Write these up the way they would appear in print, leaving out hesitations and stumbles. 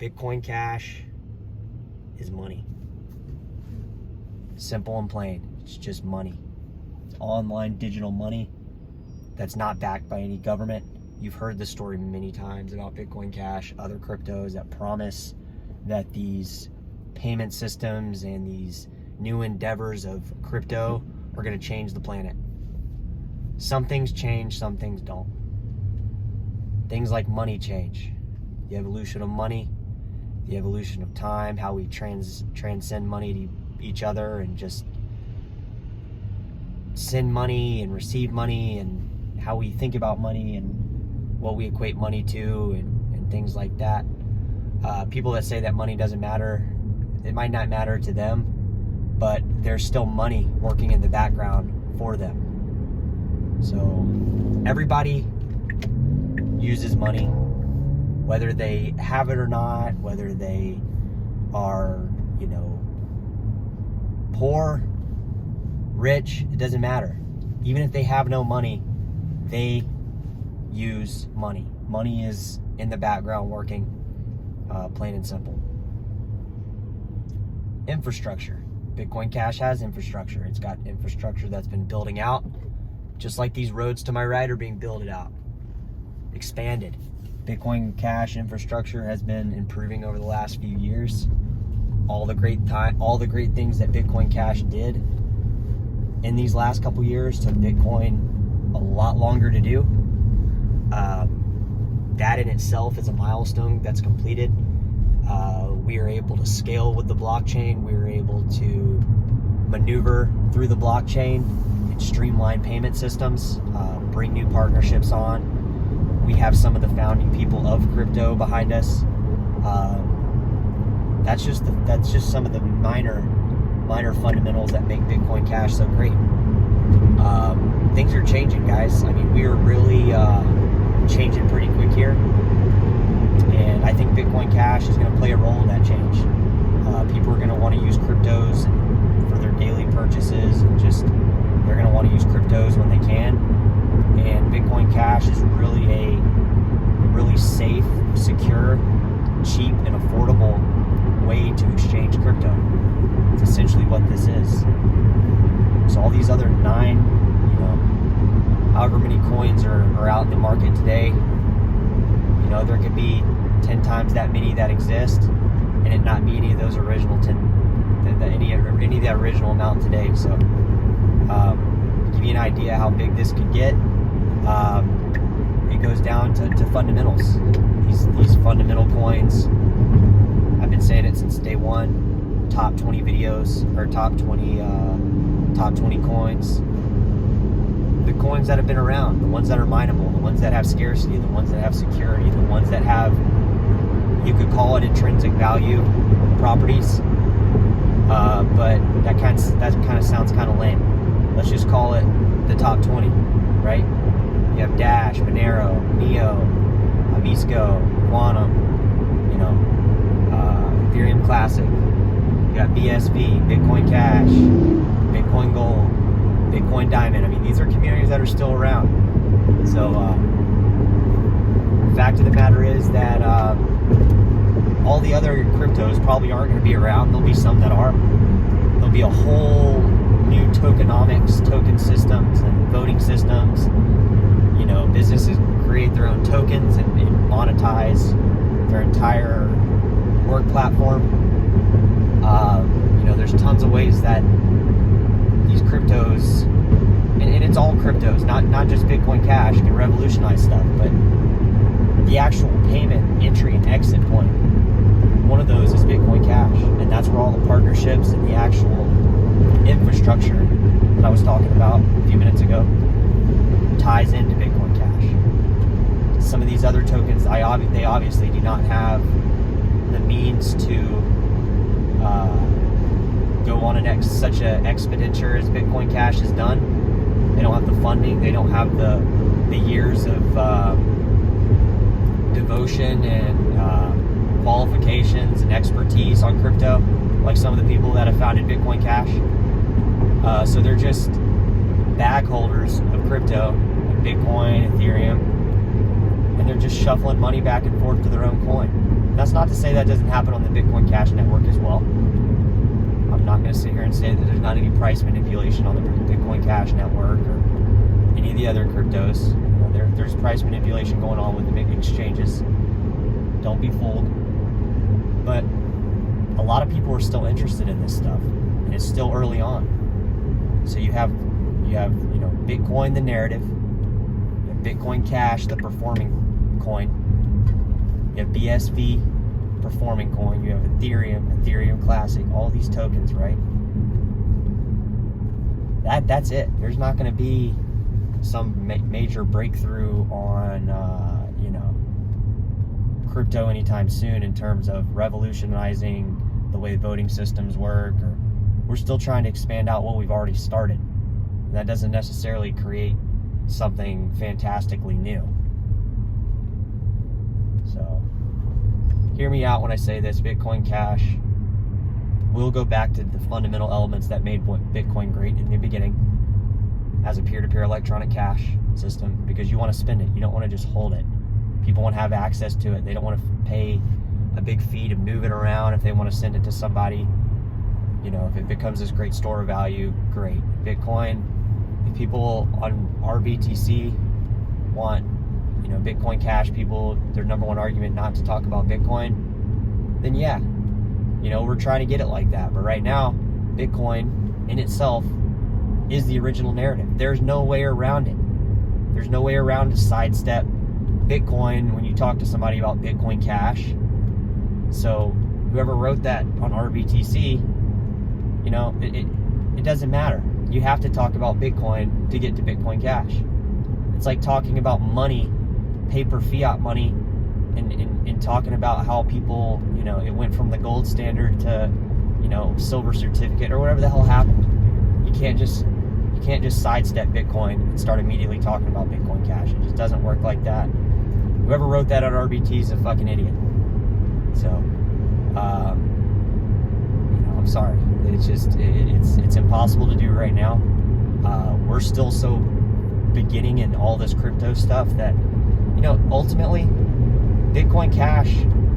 Bitcoin Cash is money. Simple and plain. It's just money. It's online digital money that's not backed by any government. You've heard the story many times about Bitcoin Cash, other cryptos that promise that these payment systems and these new endeavors of crypto are going to change the planet. Some things change, some things don't. Things like money change. The evolution of money, the evolution of time, how we transcend money to each other and just send money and receive money, and how we think about money and what we equate money to, and things like that. People that say that money doesn't matter, it might not matter to them, but there's still money working in the background for them. So everybody uses money, whether they have it or not, whether they are, poor, rich, it doesn't matter. Even if they have no money, they use money. Money is in the background working, plain and simple. Infrastructure. Bitcoin Cash has infrastructure. It's got infrastructure that's been building out, just like these roads to my right are being built out, expanded. Bitcoin Cash infrastructure has been improving over the last few years. All the great things that Bitcoin Cash did in these last couple years took Bitcoin a lot longer to do. That in itself is a milestone that's completed. We are able to scale with the blockchain. We are able to maneuver through the blockchain and streamline payment systems, bring new partnerships on. We have some of the founding people of crypto behind us. That's just some of the minor fundamentals that make Bitcoin Cash so great. Things are changing, guys. I mean, we are really changing pretty quick here, and I think Bitcoin Cash is going to play a role in that change. People are going to want to use cryptos for their daily purchases, and they're going to want to use cryptos when they can. And Bitcoin Cash is really a really safe, secure, cheap, and affordable way to exchange crypto. It's essentially what this is. So all these other however many coins are out in the market today, there could be 10 times that many that exist, and it not be any of those original any of that original amount today. So give you an idea how big this could get. It goes down to fundamentals. These fundamental coins, I've been saying it since day one. Top 20 videos, or top 20 coins. The coins that have been around, the ones that are mineable, the ones that have scarcity, the ones that have security, the ones that have, you could call it intrinsic value properties, but that kind of sounds kind of lame. Let's just call it the top 20, right? You have Dash, Monero, Neo, Amisco, Quantum, Ethereum Classic. You got BSV, Bitcoin Cash, Bitcoin Gold, Bitcoin Diamond. I mean, these are communities that are still around. So the fact of the matter is that all the other cryptos probably aren't going to be around. There'll be some that are. There'll be a whole new tokenomics, token systems, and voting systems. Businesses create their own tokens and monetize their entire work platform. There's tons of ways that these cryptos, and it's all cryptos, not just Bitcoin Cash, can revolutionize stuff, but the actual payment entry and exit point, one of those is Bitcoin Cash, and that's where all the partnerships and the actual infrastructure that I was talking about a few minutes ago ties into Bitcoin Cash. Some of these other tokens, they obviously do not have the means to go on such an expenditure as Bitcoin Cash has done. They don't have the funding. They don't have the years of devotion and qualifications and expertise on crypto, like some of the people that have founded Bitcoin Cash. So they're just bag holders of crypto, like Bitcoin, Ethereum, and they're just shuffling money back and forth to their own coin. That's not to say that doesn't happen on the Bitcoin Cash network as well. I'm not going to sit here and say that there's not any price manipulation on the Bitcoin Cash network or any of the other cryptos. There's price manipulation going on with the big exchanges. Don't be fooled. But a lot of people are still interested in this stuff, and it's still early on. So you have Bitcoin, the narrative. You have Bitcoin Cash, the performing coin. You have BSV, performing coin. You have Ethereum Classic, all these tokens, right? That's it. There's not going to be some major breakthrough on crypto anytime soon in terms of revolutionizing the way voting systems work. Or we're still trying to expand out what we've already started. And that doesn't necessarily create something fantastically new. So hear me out when I say this. Bitcoin Cash will go back to the fundamental elements that made Bitcoin great in the beginning as a peer-to-peer electronic cash system, because you want to spend it. You don't want to just hold it. People want to have access to it. They don't want to pay a big fee to move it around. If they want to send it to somebody, if it becomes this great store of value, great. Bitcoin, if people on RBTC want, Bitcoin Cash, people, their number one argument not to talk about Bitcoin, then yeah, we're trying to get it like that. But right now, Bitcoin in itself is the original narrative. There's no way around it. There's no way around to sidestep Bitcoin when you talk to somebody about Bitcoin Cash. So whoever wrote that on RBTC, it doesn't matter. You have to talk about Bitcoin to get to Bitcoin Cash. It's like talking about money, paper fiat money, and talking about how people, it went from the gold standard to, silver certificate or whatever the hell happened. You can't just sidestep Bitcoin and start immediately talking about Bitcoin Cash. It just doesn't work like that. Whoever wrote that on RBT is a fucking idiot. So, I'm sorry. It's just, it's impossible to do right now. We're still so beginning in all this crypto stuff that, ultimately, Bitcoin Cash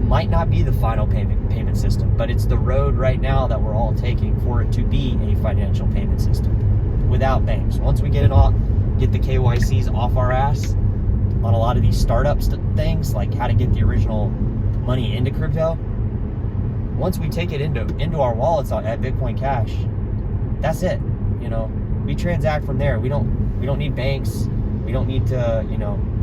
might not be the final payment system, but it's the road right now that we're all taking for it to be a financial payment system without banks. Once we get the KYCs off our ass on a lot of these startups things, like how to get the original money into crypto, once we take it into our wallets at Bitcoin Cash, that's it. We transact from there. We don't need banks. We don't need to,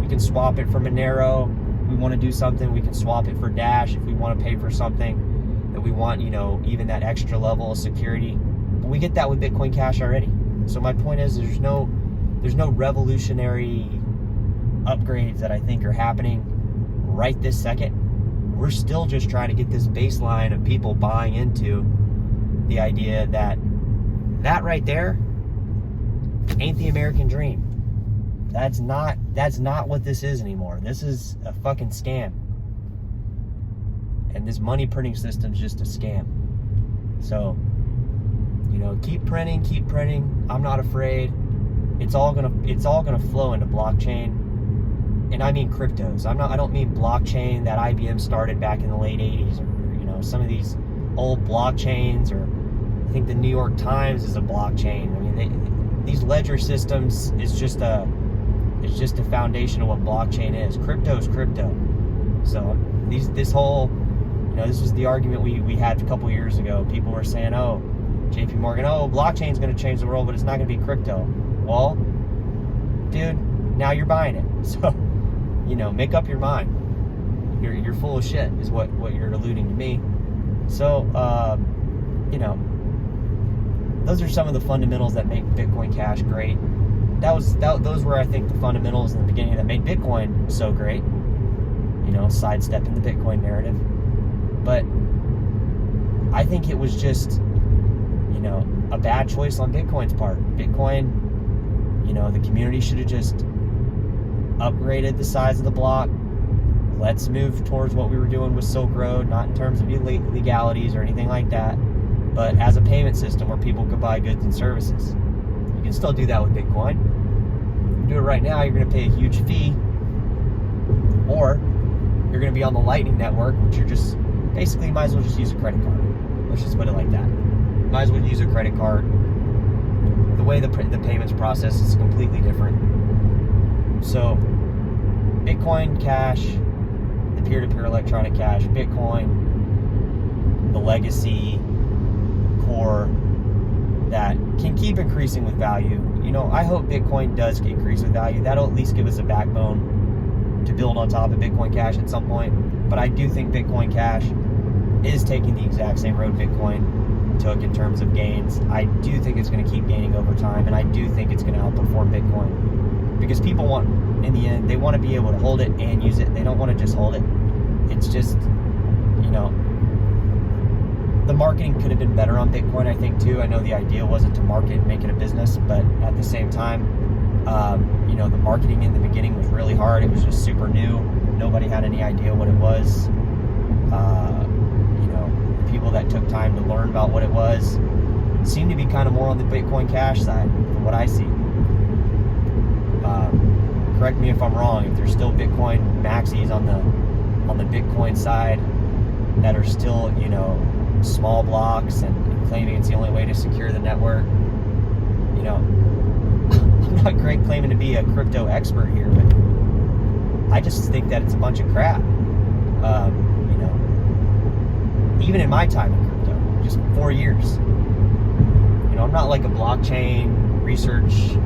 we can swap it for Monero. If we want to do something, we can swap it for Dash if we want to pay for something that we want, even that extra level of security. But we get that with Bitcoin Cash already. So my point is, there's no revolutionary upgrades that I think are happening right this second. We're still just trying to get this baseline of people buying into the idea that right there ain't the American dream. That's not what this is anymore. This is a fucking scam. And this money printing system's just a scam. So, keep printing. I'm not afraid. It's all gonna flow into blockchain. And I mean cryptos. I don't mean blockchain that IBM started back in the late 80s, or some of these old blockchains, or I think the New York Times is a blockchain. I mean, these ledger systems is just a foundation of what blockchain is. Crypto is crypto. So this whole, this was the argument we had a couple years ago. People were saying, JP Morgan, blockchain's going to change the world, but it's not going to be crypto. Well, dude, now you're buying it. So, make up your mind. You're full of shit is what you're alluding to me. So, those are some of the fundamentals that make Bitcoin Cash great. Those were, I think, the fundamentals in the beginning that made Bitcoin so great. Sidestepping the Bitcoin narrative. But I think it was just, a bad choice on Bitcoin's part. Bitcoin, the community should have just upgraded the size of the block. Let's move towards what we were doing with Silk Road, not in terms of legalities or anything like that, but as a payment system where people could buy goods and services. You can still do that with Bitcoin. If you do it right now, you're going to pay a huge fee, or you're going to be on the Lightning Network, which you're just, basically might as well just use a credit card. Let's just put it like that. Might as well use a credit card. The way the payments process is completely different. So, Bitcoin Cash, the peer-to-peer electronic cash, Bitcoin, the legacy core that can keep increasing with value. I hope Bitcoin does increase with value. That'll at least give us a backbone to build on top of Bitcoin Cash at some point. But I do think Bitcoin Cash is taking the exact same road Bitcoin took in terms of gains. I do think it's going to keep gaining over time, and I do think it's going to outperform Bitcoin, because people want, in the end, they want to be able to hold it and use it. They don't want to just hold it. It's just, the marketing could have been better on Bitcoin, I think, too. I know the idea wasn't to market and make it a business, but at the same time, the marketing in the beginning was really hard. It was just super new. Nobody had any idea what it was. People that took time to learn about what it was seem to be kind of more on the Bitcoin Cash side, from what I see. Correct me if I'm wrong. If there's still Bitcoin maxis on the Bitcoin side that are still, small blocks and claiming it's the only way to secure the network, I'm not great claiming to be a crypto expert here, but I just think that it's a bunch of crap. Even in my time in crypto, just 4 years. I'm not like a blockchain research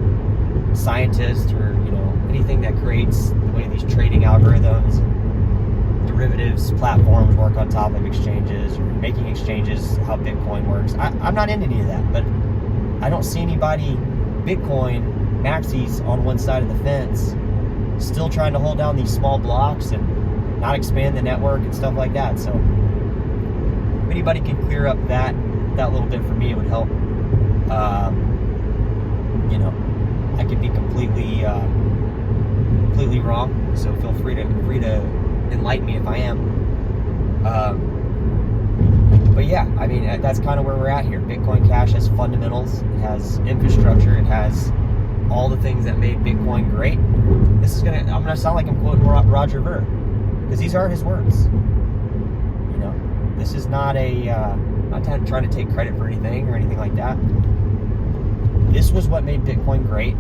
scientist or, anything that creates the way these trading algorithms and derivatives platforms work on top of exchanges, or making exchanges how Bitcoin works. I'm not into any of that, but I don't see anybody Bitcoin maxis on one side of the fence still trying to hold down these small blocks and not expand the network and stuff like that. So if anybody can clear up that little bit for me, it would help. I could be completely wrong, so feel free to enlighten me if I am. But yeah, that's kind of where we're at here. Bitcoin Cash has fundamentals, it has infrastructure, it has all the things that made Bitcoin great. I'm gonna sound like I'm quoting Roger Ver, because these are his words. This is not not trying to take credit for anything or anything like that. This was what made Bitcoin great,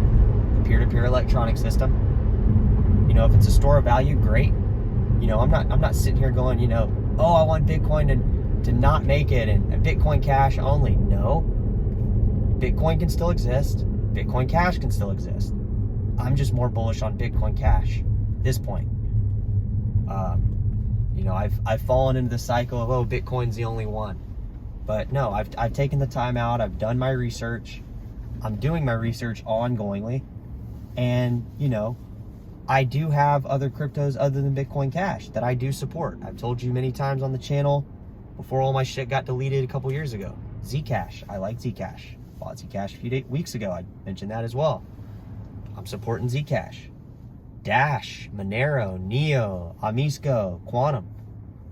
the peer-to-peer electronic system. If it's a store of value, great. I'm not sitting here going, oh, I want Bitcoin to not make it and Bitcoin Cash only. No. Bitcoin can still exist. Bitcoin Cash can still exist. I'm just more bullish on Bitcoin Cash at this point. I've fallen into the cycle of, oh, Bitcoin's the only one. But no, I've taken the time out. I've done my research. I'm doing my research ongoingly. And, I do have other cryptos other than Bitcoin Cash that I do support. I've told you many times on the channel before all my shit got deleted a couple years ago. Zcash. I like Zcash. Bought Zcash a few weeks ago. I mentioned that as well. I'm supporting Zcash. Dash, Monero, Neo, Amisco, Quantum.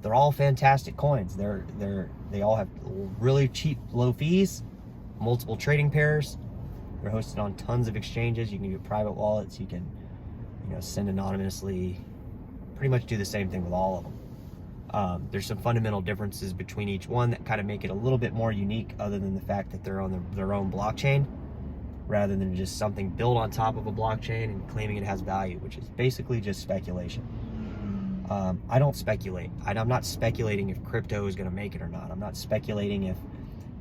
They're all fantastic coins. They all have really cheap, low fees, multiple trading pairs. They're hosted on tons of exchanges. You can get private wallets. You can, send anonymously. Pretty much do the same thing with all of them. There's some fundamental differences between each one that kind of make it a little bit more unique, other than the fact that they're on their own blockchain, rather than just something built on top of a blockchain and claiming it has value, which is basically just speculation. I don't speculate. I'm not speculating if crypto is going to make it or not. I'm not speculating if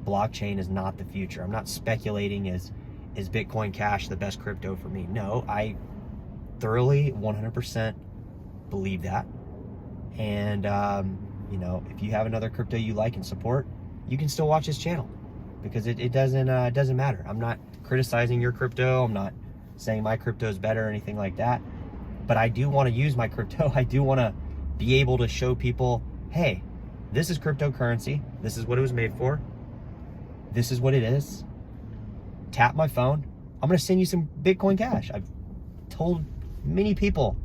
blockchain is not the future. I'm not speculating is Bitcoin Cash the best crypto for me. No, I thoroughly 100% believe that. And if you have another crypto you like and support, you can still watch this channel, because it doesn't matter. I'm not criticizing your crypto. I'm not saying my crypto is better or anything like that. But I do want to use my crypto. I do want to be able to show people, hey, this is cryptocurrency. This is what it was made for. This is what it is. Tap my phone. I'm going to send you some Bitcoin Cash. I've told many people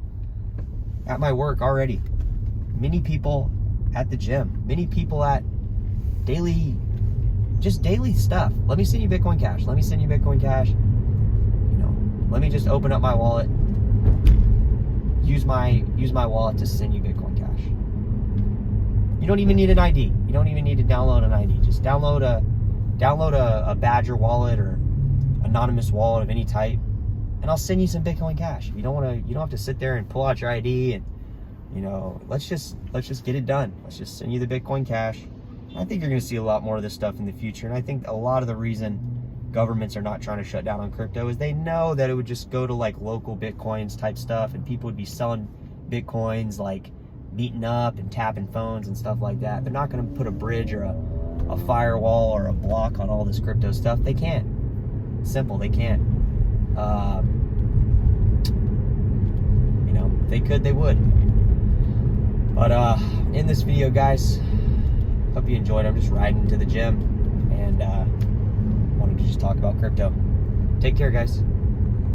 at my work already, many people at the gym, many people at daily stuff. Let me send you Bitcoin Cash. Let me send you Bitcoin Cash. Let me just open up my wallet. Use my wallet to send you Bitcoin Cash. don't even need an ID. You don't even need to download an ID. Just download a Badger wallet or anonymous wallet of any type, and I'll send you some Bitcoin Cash. You don't have to sit there and pull out your ID and, you know, let's just get it done. Let's just send you the Bitcoin Cash. I think you're going to see a lot more of this stuff in the future, and I think a lot of the reason governments are not trying to shut down on crypto is they know that it would just go to like local Bitcoins type stuff, and people would be selling Bitcoins, like meeting up and tapping phones and stuff like that. They're not going to put a bridge or a firewall or a block on all this crypto stuff. They can't. Simple, they can't. You know, if they could, they would. But in this video, guys, hope you enjoyed. I'm just riding to the gym and wanted to just talk about crypto. Take care, guys.